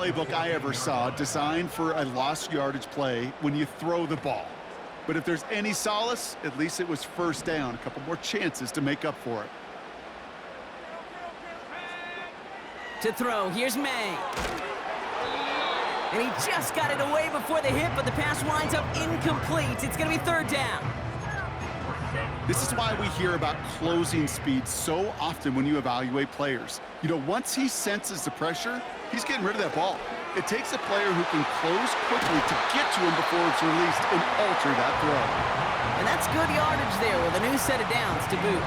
Playbook I ever saw designed for a lost yardage play when you throw the ball. But if there's any solace, at least it was first down. A couple more chances to make up for it. To throw, here's May. And he just got it away before the hit, but the pass winds up incomplete. It's going to be third down. This is why we hear about closing speed so often when you evaluate players. You know, once he senses the pressure, he's getting rid of that ball. It takes a player who can close quickly to get to him before it's released and alter that throw. And that's good yardage there with a new set of downs to boot.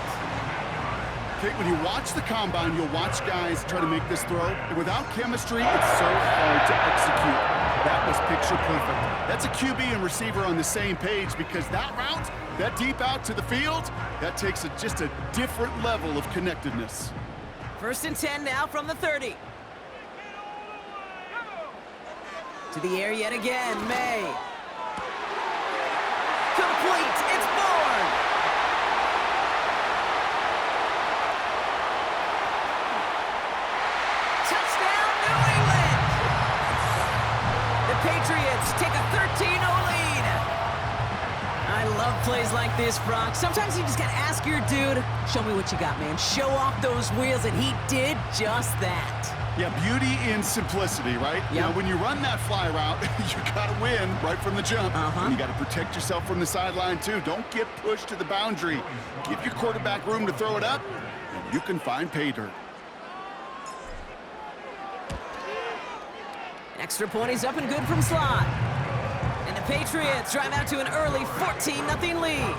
Okay, when you watch the combine, you'll watch guys try to make this throw. And without chemistry, it's so hard to execute. That was picture perfect. That's a QB and receiver on the same page because that route, that deep out to the field, that takes just a different level of connectedness. First and 10 now from the 30. To the air yet again, May. Complete, it's Bourne. Touchdown, New England. The Patriots take a 13-0 lead. I love plays like this, Brock. Sometimes you just gotta ask your dude, show me what you got, man. Show off those wheels, and he did just that. Yeah, beauty in simplicity, right? Yep. You know, when you run that fly route, you got to win right from the jump. And you got to protect yourself from the sideline, too. Don't get pushed to the boundary. Give your quarterback room to throw it up, and you can find pay dirt. Extra point is up and good from slot. And the Patriots drive out to an early 14-0 lead.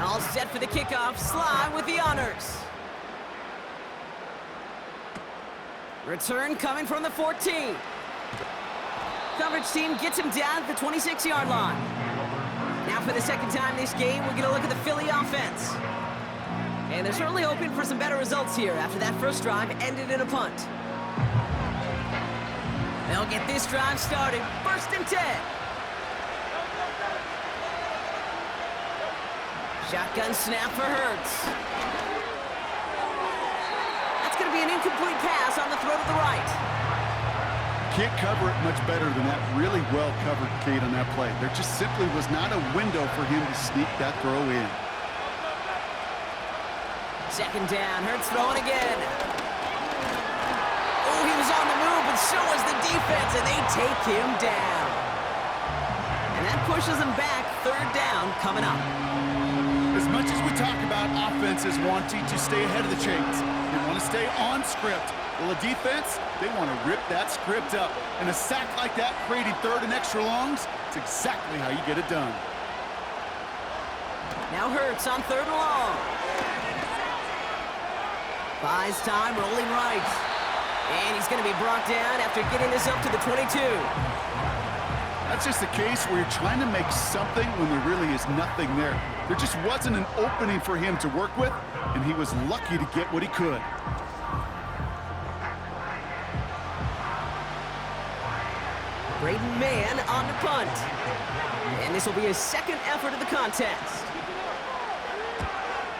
All set for the kickoff. Sly with the honors. Return coming from the 14. Coverage team gets him down at the 26-yard line. Now for the second time this game, we're going to look at the Philly offense. And they're certainly hoping for some better results here after that first drive ended in a punt. They'll get this drive started. First and 10. Shotgun snap for Hurts. That's going to be an incomplete pass on the throw to the right. Can't cover it much better than that really well-covered Kate on that play. There just simply was not a window for him to sneak that throw in. Second down, Hurts throwing again. Oh, he was on the move, but so was the defense, and they take him down. And that pushes him back. Third down coming up. As much as we talk about offenses wanting to stay ahead of the chains, they want to stay on script. Well, a defense, they want to rip that script up. And a sack like that, creating third and extra longs, it's exactly how you get it done. Now Hurts on third and long. Buys time, rolling right. And he's going to be brought down after getting this up to the 22. That's just a case where you're trying to make something when there really is nothing there. There just wasn't an opening for him to work with, and he was lucky to get what he could. Braden Mann on the punt. And this will be his second effort of the contest.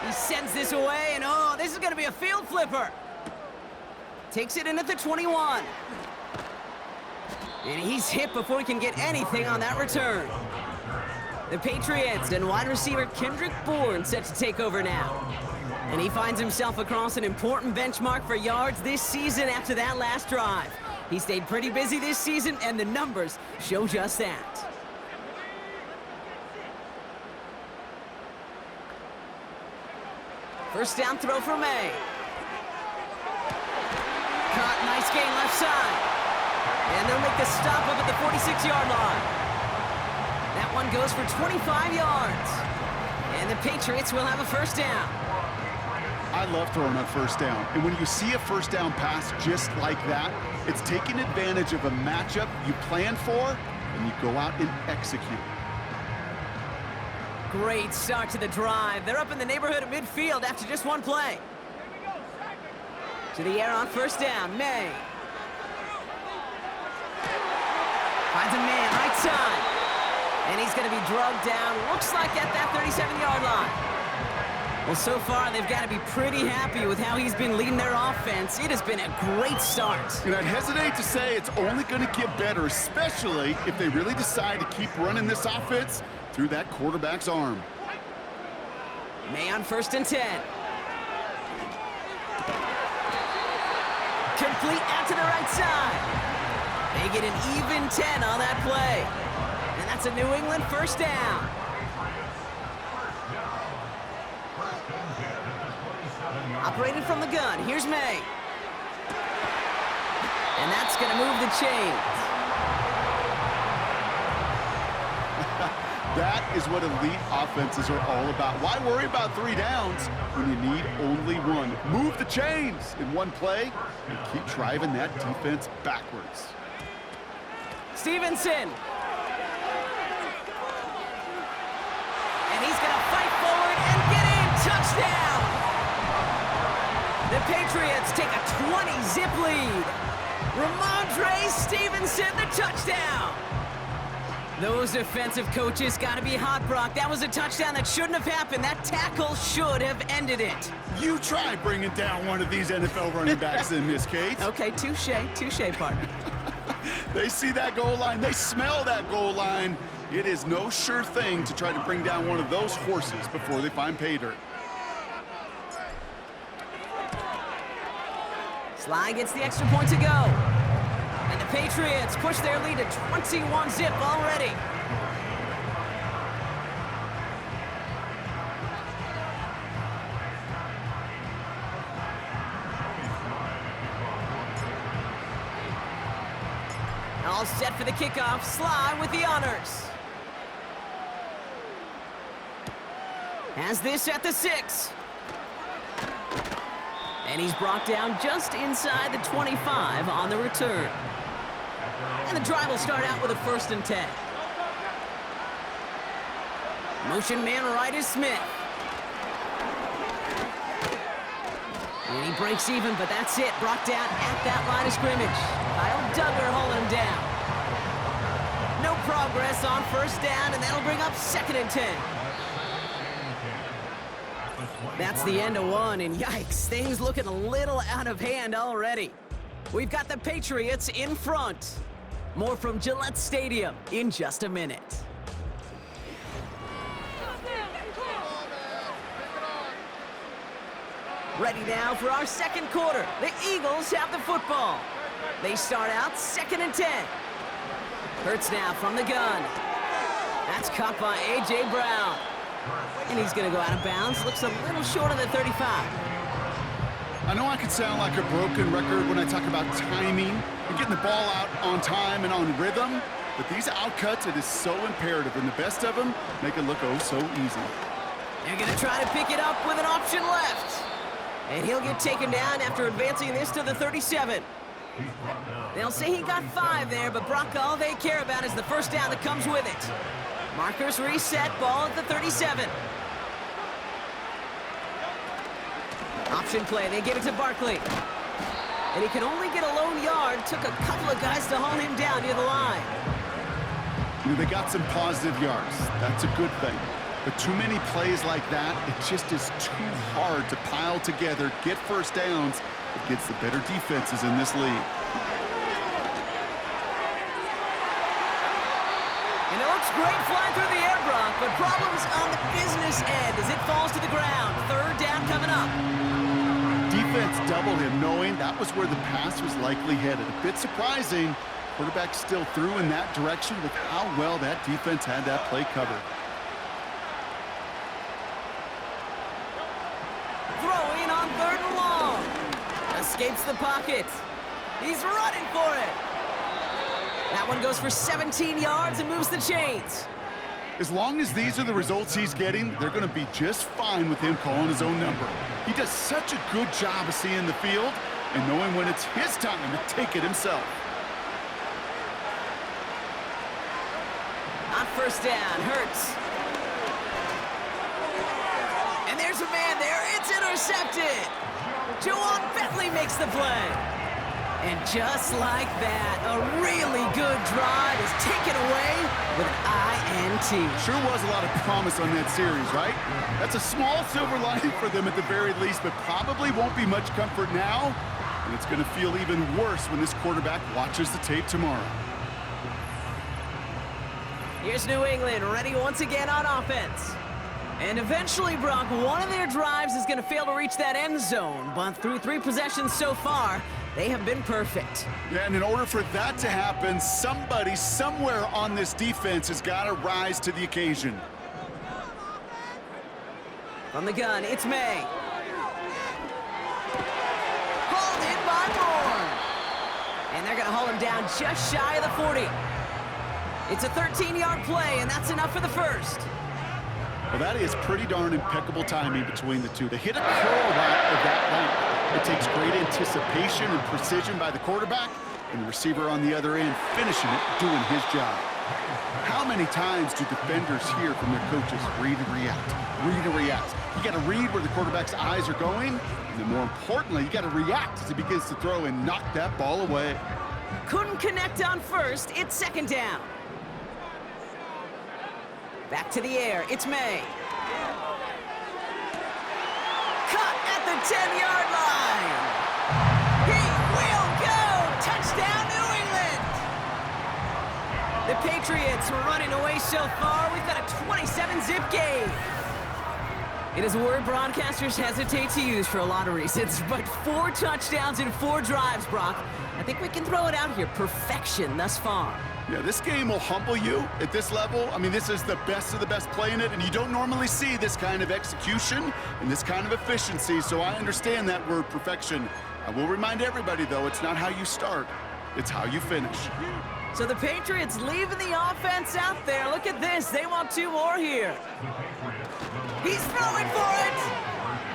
He sends this away, and oh, this is going to be a field flipper. Takes it in at the 21. And he's hit before he can get anything on that return. The Patriots and wide receiver Kendrick Bourne set to take over now. And he finds himself across an important benchmark for yards this season after that last drive. He stayed pretty busy this season, and the numbers show just that. First down throw for May. Caught, nice gain left side. And they'll make the stop up at the 46-yard line. That one goes for 25 yards. And the Patriots will have a first down. I love throwing on first down. And when you see a first down pass just like that, it's taking advantage of a matchup you plan for, and you go out and execute. Great start to the drive. They're up in the neighborhood of midfield after just one play. To the air on first down, May. Finds a man, right side. And he's going to be drugged down, looks like at that 37-yard line. Well, so far, they've got to be pretty happy with how he's been leading their offense. It has been a great start. And I'd hesitate to say it's only going to get better, especially if they really decide to keep running this offense through that quarterback's arm. May on 1st and 10. Complete out to the right side. They get an even 10 on that play. And that's a New England first down. Operating from the gun, here's May. And that's going to move the chains. That is what elite offenses are all about. Why worry about 3 downs when you need only one? Move the chains in one play and keep driving that defense backwards. Stevenson. And he's going to fight forward and get in. Touchdown. The Patriots take a 20-zip lead. Ramondre Stevenson, the touchdown. Those defensive coaches got to be hot, Brock. That was a touchdown that shouldn't have happened. That tackle should have ended it. You try bringing down one of these NFL running backs in this case. Okay, touche, partner. They see that goal line. They smell that goal line. It is no sure thing to try to bring down one of those horses before they find pay dirt. Sly gets the extra point to go. And the Patriots push their lead to 21-zip already. All set for the kickoff. Sly with the honors. Has this at the 6. And he's brought down just inside the 25 on the return. And the drive will start out with a 1st and 10. Motion man right is Smith. And he breaks even, but that's it. Brought down at that line of scrimmage. Kyle Duggar holding him down. No progress on 1st down, and that'll bring up 2nd and 10. That's the end of one, and yikes, things looking a little out of hand already. We've got the Patriots in front. More from Gillette Stadium in just a minute. Ready now for our 2nd quarter. The Eagles have the football. They start out 2nd and 10. Hurts now from the gun. That's caught by A.J. Brown. And he's going to go out of bounds. Looks a little short of the 35. I know I could sound like a broken record when I talk about timing and getting the ball out on time and on rhythm, but these outcuts, it is so imperative, and the best of them make it look oh so easy. They're going to try to pick it up with an option left. And he'll get taken down after advancing this to the 37. They'll say he got 5 there, but Brock, all they care about is the 1st down that comes with it. Markers reset, ball at the 37. Option play, they give it to Barkley. And he can only get a lone yard. Took a couple of guys to hold him down near the line. You know, they got some positive yards. That's a good thing. But too many plays like that, it just is too hard to pile together, get 1st downs against the better defenses in this league. And it looks great flying through the air, Brock, but problems on the business end as it falls to the ground. 3rd down coming up. Defense doubled him, knowing that was where the pass was likely headed. A bit surprising. Quarterback still threw in that direction with how well that defense had that play covered. Throwing on 3rd and long. Escapes the pocket. He's running for it. That one goes for 17 yards and moves the chains. As long as these are the results he's getting, they're going to be just fine with him calling his own number. He does such a good job of seeing the field and knowing when it's his time to take it himself. On 1st down, Hurts. And there's a man there. It's intercepted. Juwan Bentley makes the play. And just like that, a really good drive is taken away with an INT. Sure was a lot of promise on that series, right? That's a small silver lining for them at the very least, but probably won't be much comfort now. And it's going to feel even worse when this quarterback watches the tape tomorrow. Here's New England, ready once again on offense. And eventually, Brock, one of their drives is going to fail to reach that end zone. But through 3 possessions so far, they have been perfect. Yeah, and in order for that to happen, somebody somewhere on this defense has got to rise to the occasion. From the gun, it's May. Hauled in by Moore. And they're going to haul him down just shy of the 40. It's a 13-yard play, and that's enough for the first. Well, that is pretty darn impeccable timing between the two. To hit a curl route of that length, it takes great anticipation and precision by the quarterback, and the receiver on the other end finishing it, doing his job. How many times do defenders hear from their coaches, read and react, read and react? You got to read where the quarterback's eyes are going, and then more importantly, you got to react as he begins to throw and knock that ball away. Couldn't connect on first. It's second down. Back to the air. It's May. Cut at the 10-yard line. He will go. Touchdown, New England. The Patriots were running away so far. We've got a 27-zip game. It is a word broadcasters hesitate to use for a lot of reasons, but 4 touchdowns in 4 drives, Brock. I think we can throw it out here. Perfection thus far. Yeah, this game will humble you at this level. I mean, this is the best of the best playing it, and you don't normally see this kind of execution and this kind of efficiency, so I understand that word perfection. I will remind everybody, though, it's not how you start, it's how you finish. So the Patriots leaving the offense out there. Look at this. They want 2 more here. He's throwing for it,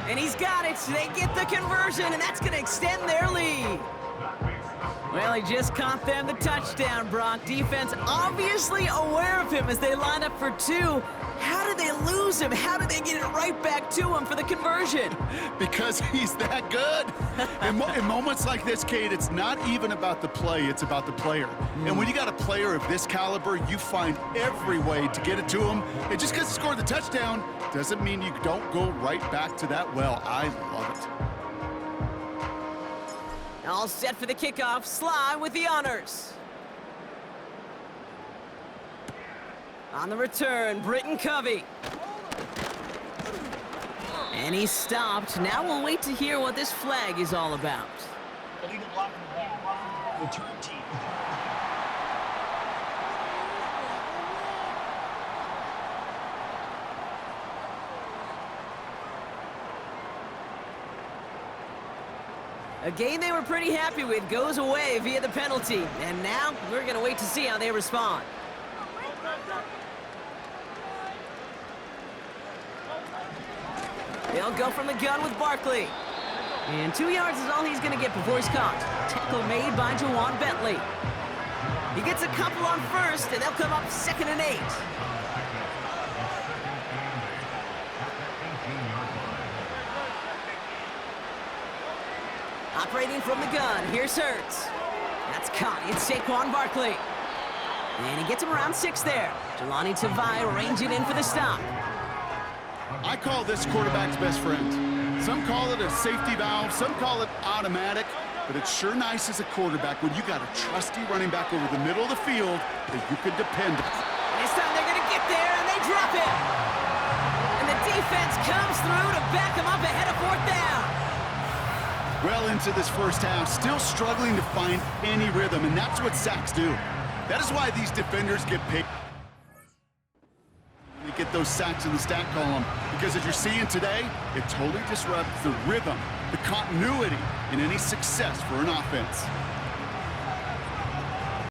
and he's got it. They get the conversion, and that's going to extend their lead. Well, he just caught them the touchdown, Brock. Defense obviously aware of him as they line up for 2. How did they lose him? How did they get it right back to him for the conversion? Because he's that good. In moments like this, Kate, it's not even about the play, it's about the player. And when you got a player of this caliber, you find every way to get it to him. And just because he scored the touchdown doesn't mean you don't go right back to that well. I love it. All set for the kickoff. Sly with the honors. On the return, Britton Covey. And he's stopped. Now we'll wait to hear what this flag is all about. Illegal block on the return team. A game they were pretty happy with goes away via the penalty. And now we're going to wait to see how they respond. They'll go from the gun with Barkley. And 2 yards is all he's going to get before he's caught. Tackle made by Jawan Bentley. He gets a couple on first, and they'll come up 2nd and 8. Operating from the gun, here's Hurts. That's caught, it's Saquon Barkley. And he gets him around 6 there. Jelani Tavai ranging in for the stop. I call this quarterback's best friend. Some call it a safety valve, some call it automatic, but it's sure nice as a quarterback when you got a trusty running back over the middle of the field that you could depend on. This time they're going to get there, and they drop it. And the defense comes through to back them up ahead of 4th down. Well into this first half, still struggling to find any rhythm, and that's what sacks do. That is why these defenders get picked. They get those sacks in the stat column, because as you're seeing today, it totally disrupts the rhythm, the continuity in any success for an offense.